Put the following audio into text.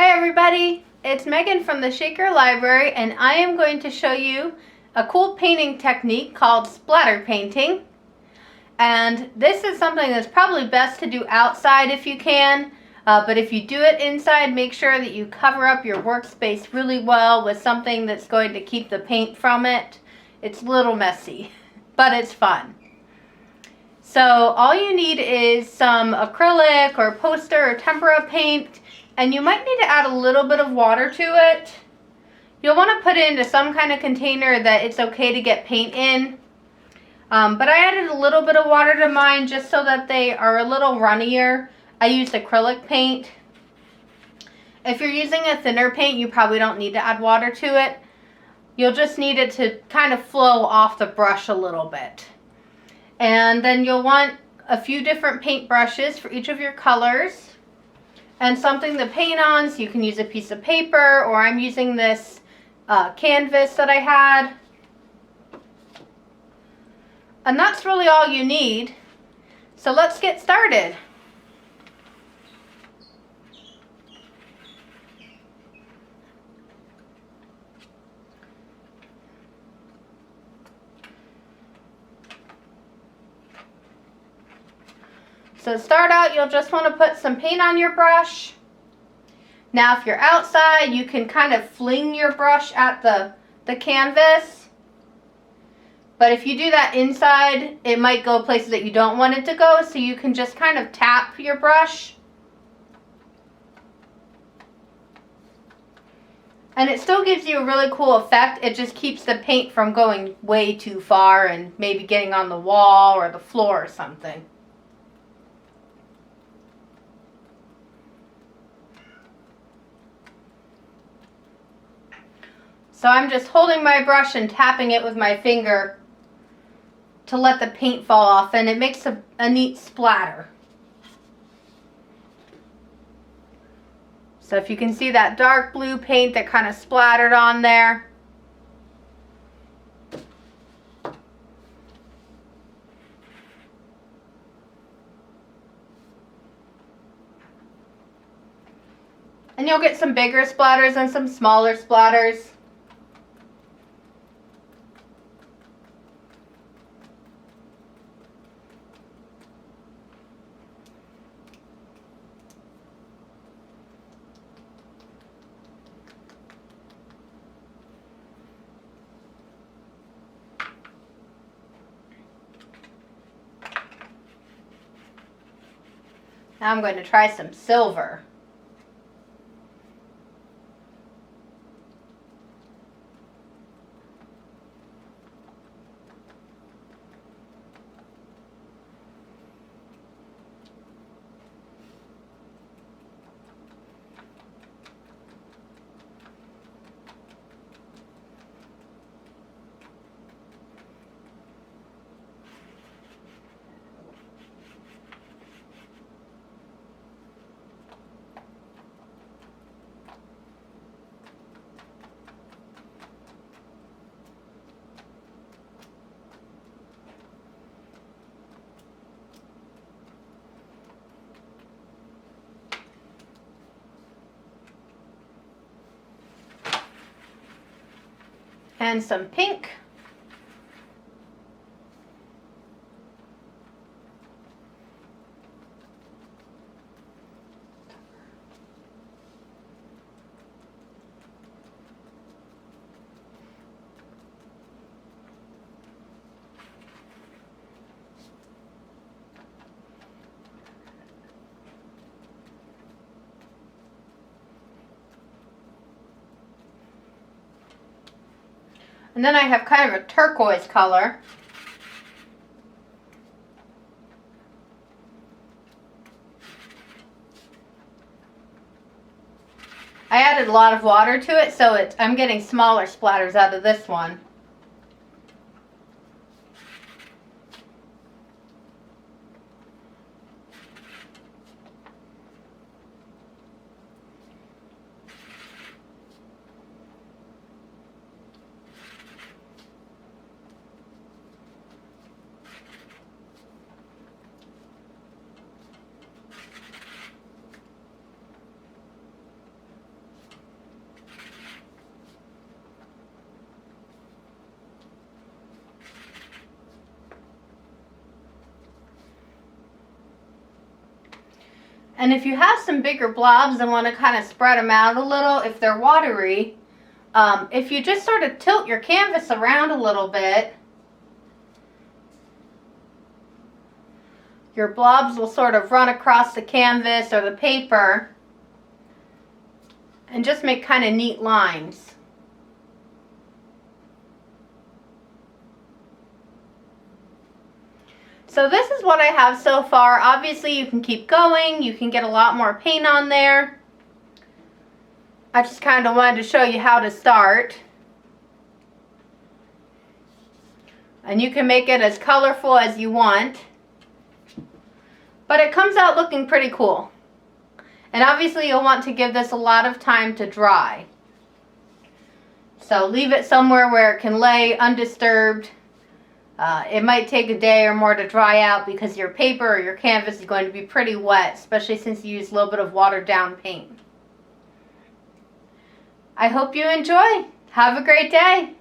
Hi everybody, it's Megan from the Shaker Library, and I am going to show you a cool painting technique called splatter painting. And this is something that's probably best to do outside if you can, but if you do it inside, make sure that you cover up your workspace really well with something that's going to keep the paint from it. It's a little messy, but it's fun. So all you need is some acrylic or poster or tempera paint, and you might need to add a little bit of water to it. You'll want to put it into some kind of container that it's okay to get paint in. But I added a little bit of water to mine just so that they are a little runnier. I used acrylic paint. If you're using a thinner paint, you probably don't need to add water to it. You'll just need it to kind of flow off the brush a little bit. And then you'll want a few different paint brushes for each of your colors and something to paint on, so you can use a piece of paper, or I'm using this canvas that I had. And that's really all you need. So let's get started. So to start out, you'll just want to put some paint on your brush. Now if you're outside, you can kind of fling your brush at the canvas. But if you do that inside, it might go places that you don't want it to go, so you can just kind of tap your brush. And it still gives you a really cool effect. It just keeps the paint from going way too far and maybe getting on the wall or the floor or something. So I'm just holding my brush and tapping it with my finger to let the paint fall off, and it makes a neat splatter. So if you can see that dark blue paint that kind of splattered on there. And you'll get some bigger splatters and some smaller splatters. Now I'm going to try some silver. And some pink. And then I have kind of a turquoise color. I added a lot of water to it, so I'm getting smaller splatters out of this one. And if you have some bigger blobs and want to kind of spread them out a little, if they're watery, if you just sort of tilt your canvas around a little bit, your blobs will sort of run across the canvas or the paper and just make kind of neat lines. So this is what I have so far. Obviously you can keep going, you can get a lot more paint on there. I just kind of wanted to show you how to start. And you can make it as colorful as you want. But it comes out looking pretty cool. And obviously you'll want to give this a lot of time to dry. So leave it somewhere where it can lay undisturbed. It might take a day or more to dry out because your paper or your canvas is going to be pretty wet, especially since you use a little bit of watered down paint. I hope you enjoy. Have a great day.